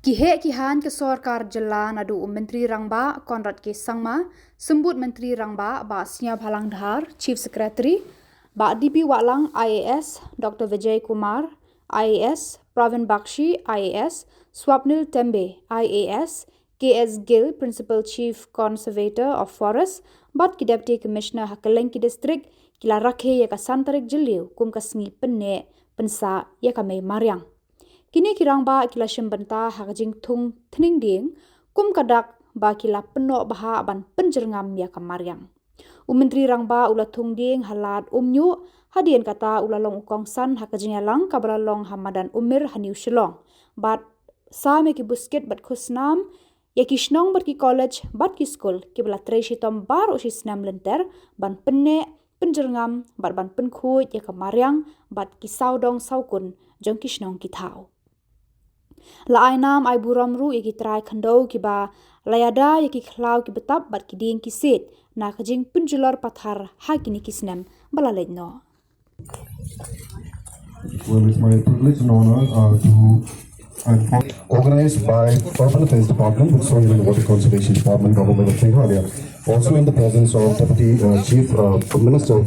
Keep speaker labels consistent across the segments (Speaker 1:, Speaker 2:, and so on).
Speaker 1: Kihe kihan ke sorkar jela nadu Menteri Rangba Konrad ke Sangma sembut Menteri Rangba ba Snya Bhalang Dhar Chief Secretary ba DP Walang IAS Dr. Vijay Kumar IAS Pravin Bakshi IAS Swapnil Tembe IAS KS Gill Principal Chief Conservator of Forest bat ki Deputy Commissioner Kylleng ki District kila Rakhe ya ka Santarik Jiliu kum ka Sngi Pynneh pensa ya ka Mariang. Kini kirang ba kila syembenta hakajing thung thning ding kum kadak ba kila penok baha ban penjerngam ya ka Mariang. Menteri rangba ula thung ding halat umnyu hadien kata ula long ukong san hakajing yalang kabra long hamadan umir haniu Shillong. Bat sa me ki busket bat khusnam ya ki Snong bat ki college bat ki school ki bala treshi tom bar usi snam lenter ban Pynneh penjerngam bat ban penkhuj ya ka Mariang bat ki saudong saukun jong ki Snong ki thau. La ainam ai buramru iki trai khandau ki ba layada iki khlau ki betap bat ki ding ki sit na khajing punjular pathar ha kini kisnam balaleno.
Speaker 2: Well, it's my privilege and honor to organized by Urban Affairs Department with Soil and Water Conservation Department, Government of Meghalaya, also in the presence of Deputy Chief Minister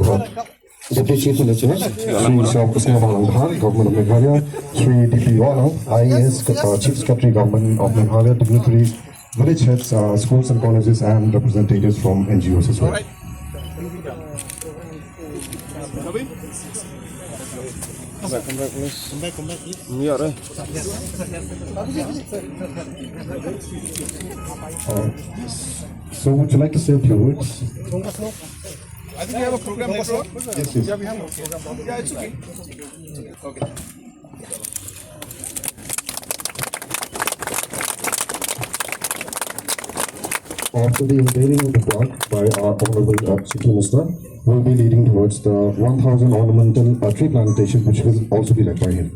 Speaker 2: Deputy Chief Minister, Shri Sngi, Government of Meghalaya, Shri DP Walang, IAS, Chief Secretary, Government of Meghalaya, dignitaries, village heads, schools and colleges, and representatives from NGOs as well.
Speaker 3: Come back, please. Yeah, right.
Speaker 2: So, would you like to say a few words?
Speaker 4: I think we have a program.
Speaker 2: Yes, yes.
Speaker 4: Yeah, we have a program. Yeah, it's okay. Okay.
Speaker 2: After the unveiling of the flag by our Honorable Chief Minister, we'll be leading towards the 1,000 ornamental tree plantation, which will also be led by him.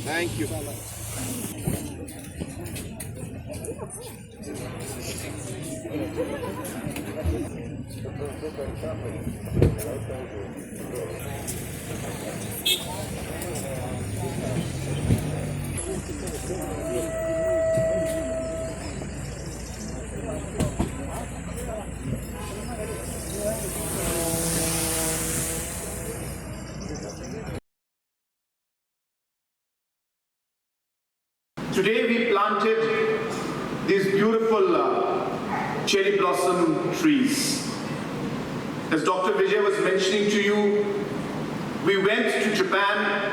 Speaker 4: Thank you.
Speaker 5: Today we planted these beautiful cherry blossom trees. As Dr. Vijay was mentioning to you, we went to Japan.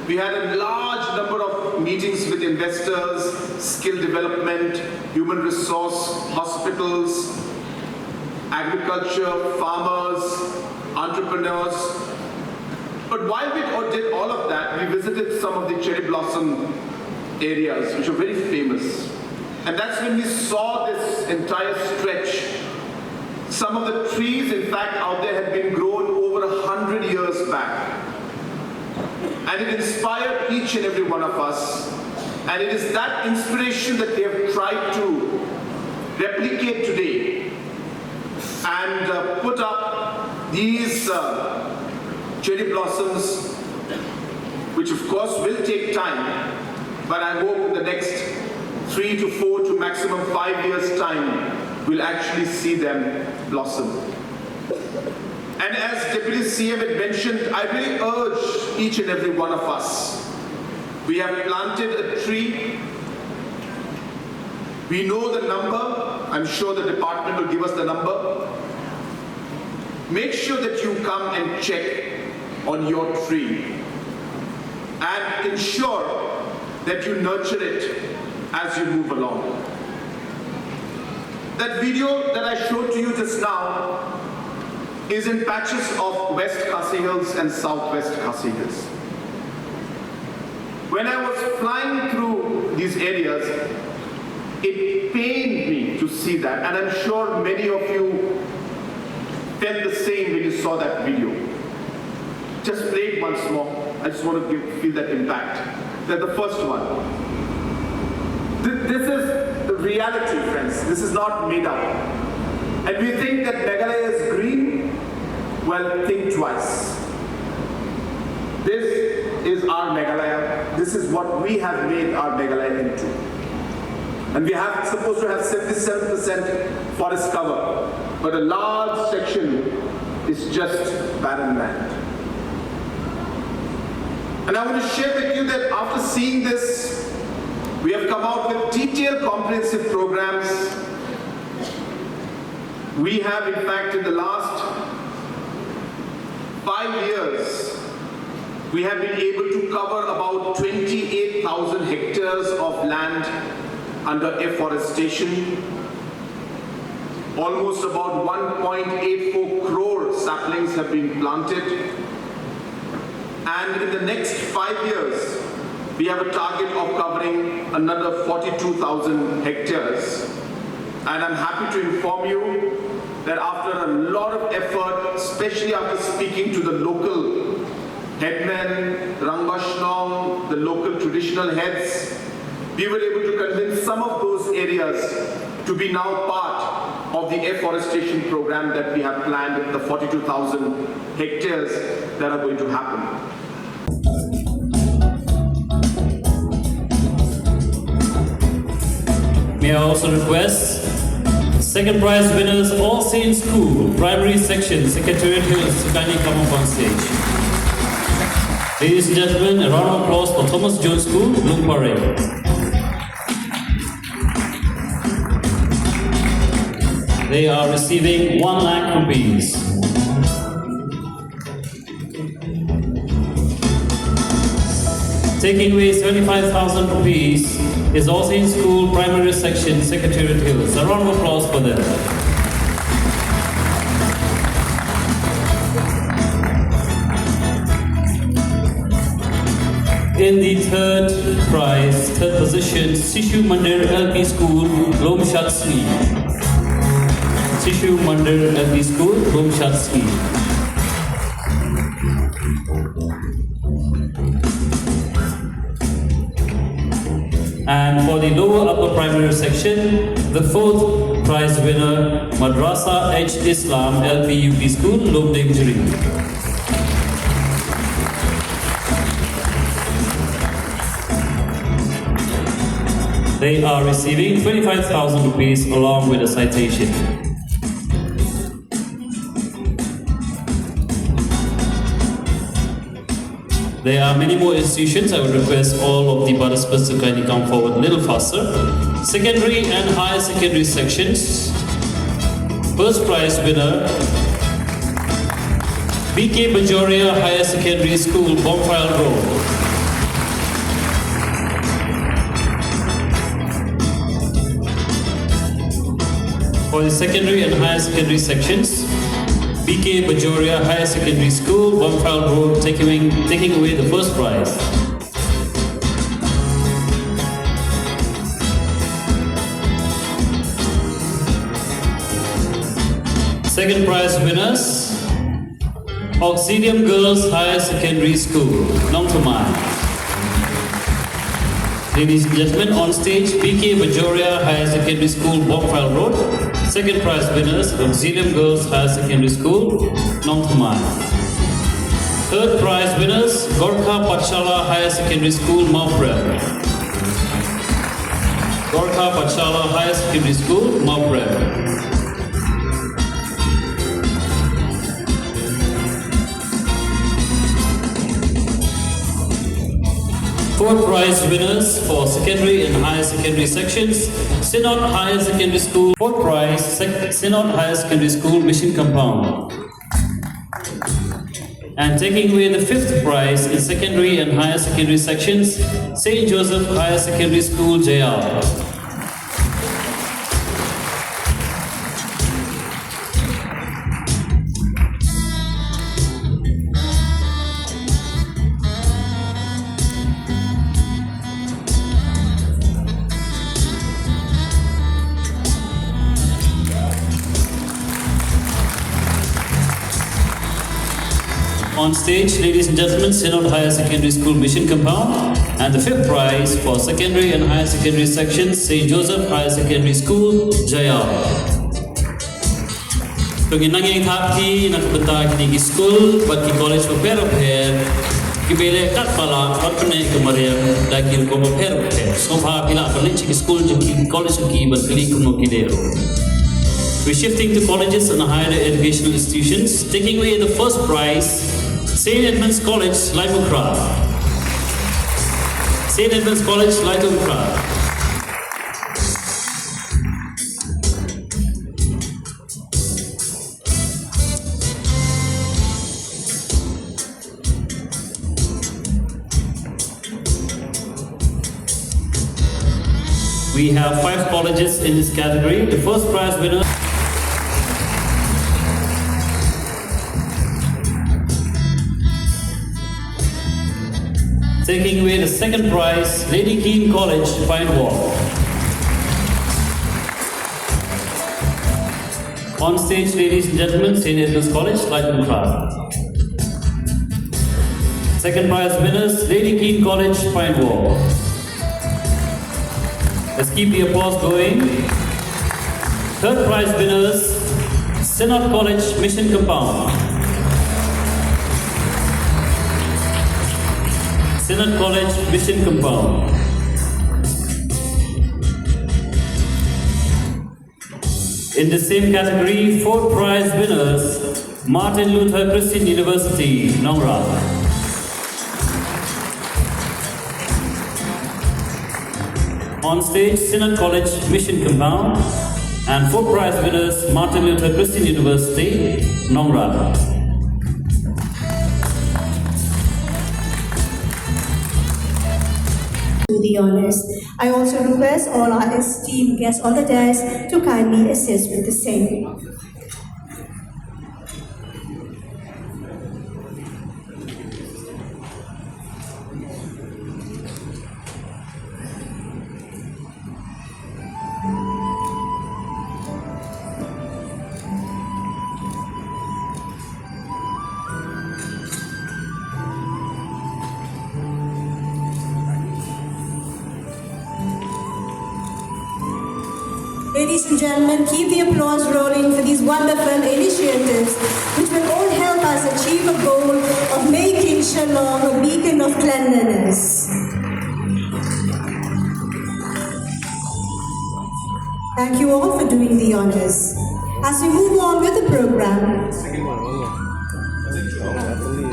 Speaker 5: We had a large number of meetings with investors, skill development, human resource, hospitals, agriculture, farmers, entrepreneurs. But while we did all of that, we visited some of the cherry blossom areas which are very famous. And that's when we saw this entire stretch. Some of the trees, in fact, out there had been grown over 100 years back. And it inspired each and every one of us. And it is that inspiration that we have tried to replicate today and put up these cherry blossoms, which of course will take time. but I hope in the next 3 to 4 to maximum 5 years' time, we'll actually see them blossom. And as Deputy CM had mentioned, I really urge each and every one of us. We have planted a tree. We know the number. I'm sure the department will give us the number. Make sure that you come and check on your tree and ensure that you nurture it as you move along. That video that I showed to you just now is in patches of West Khasi Hills and Southwest Khasi Hills. When I was flying through these areas, it pained me to see that, and I'm sure many of you felt the same when you saw that video. Just play it once more. I just want to feel that impact. That's the first one. This is the reality, friends. This is not made up. And we think that Meghalaya is green. Well, think twice. This is our Meghalaya. This is what we have made our Meghalaya into. And we are supposed to have 77% forest cover, but a large section is just barren land. And I want to share with you that after seeing this, we have come out with detailed comprehensive programs. We have, in fact, in the last 5 years, we have been able to cover about 28,000 hectares of land under afforestation. Almost about 1.84 crore saplings have been planted. And in the next 5 years, we have a target of covering another 42,000 hectares. And I'm happy to inform you that after a lot of effort, especially after speaking to the local headmen, Rangbashnong, the local traditional heads, we were able to convince some of those areas to be now part of the afforestation program that we have planned, the 42,000 hectares that are going to happen.
Speaker 6: May I also request second prize winners, All Saints School, Primary Section, Secretariat Hills, to kindly come up on stage. Ladies and gentlemen, a round of applause for Thomas Jones School, Lungpare. They are receiving 1 lakh rupees. Taking away 75,000 rupees is All Saints School Primary Section, Secretariat Hills. A round of applause for them. In the third position, Sishu Mandir LP School, Lomshatsky. Sishu Mandir LP School, Lomshatsky. And for the lower upper primary section, the fourth prize winner, Madrasa H Islam LP UP School, Lomdengjiri. They are receiving 25,000 rupees along with a citation. There are many more institutions. I would request all of the participants to kindly come forward a little faster. Secondary and higher secondary sections. First prize winner, BK Bajoria Higher Secondary School, Bonfire Road. For the secondary and higher secondary sections, BK Bajoria Higher Secondary School, Bonfire Road, taking away the first prize. Second prize winners, Auxilium Girls Higher Secondary School, Nongtomai. Ladies and gentlemen, on stage, BK Bajoria Higher Secondary School, Bonfire Road. Second prize winners, Auxilium Girls Higher Secondary School, Nongtomai. Third prize winners, Gorkha Pathshala Higher Secondary School, Mawprel. Khuborjylla Higher Secondary School, Mariang. Fourth prize winners for secondary and higher secondary sections, Synod Higher Secondary School. Fourth prize, Synod Higher Secondary School, Mission Compound. And taking away the fifth prize in secondary and higher secondary sections, St. Joseph Higher Secondary School, JR. On stage, ladies and gentlemen, Synod Higher Secondary School Mission Compound, and the fifth prize for secondary and higher secondary sections, St. Joseph Higher Secondary School, Jaya. Pagi nanging thapki nak benta kini ki school, buat ki college prepare ki bele kat pala Pynneh ke Mariang lagi ko prepare. So bha bila perli ki school ki college ki buat kali kuno ki dero. We're shifting to colleges and higher educational institutions, taking away the first prize. St. Edmund's College, Laimukra. St. Edmund's College, Laimukra. We have 5 colleges in this category. The first prize winner. Taking away the second prize, Lady Keane College, Pine Walk. On stage, ladies and gentlemen, St. Edmund's College, Lighton Crowd. Second prize winners, Lady Keane College, Pine Walk. Let's keep the applause going. Third prize winners, Synod College, Mission Compound. Synod College, Mission Compound. In the same category, fourth prize winners, Martin Luther Christian University, Nongra. On stage, Synod College, Mission Compound, and fourth prize winners, Martin Luther Christian University, Nongra.
Speaker 7: The honors. I also request all our esteemed guests on the dais to kindly assist with the same. Ladies and gentlemen, keep the applause rolling for these wonderful initiatives which will all help us achieve a goal of making Shillong a beacon of cleanliness. Thank you all for doing the honors. As we move on with the program,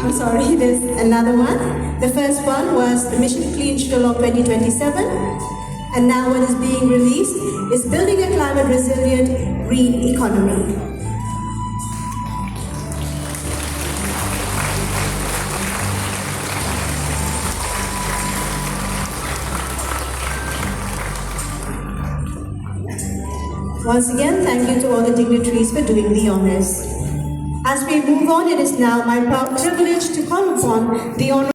Speaker 7: I'm sorry, there's another one. The first one was the Mission Clean Shillong 2027. And now what is being released is Building a Climate Resilient Green Economy. Once again, thank you to all the dignitaries for doing the honors. As we move on, it is now my proud privilege to call upon the honor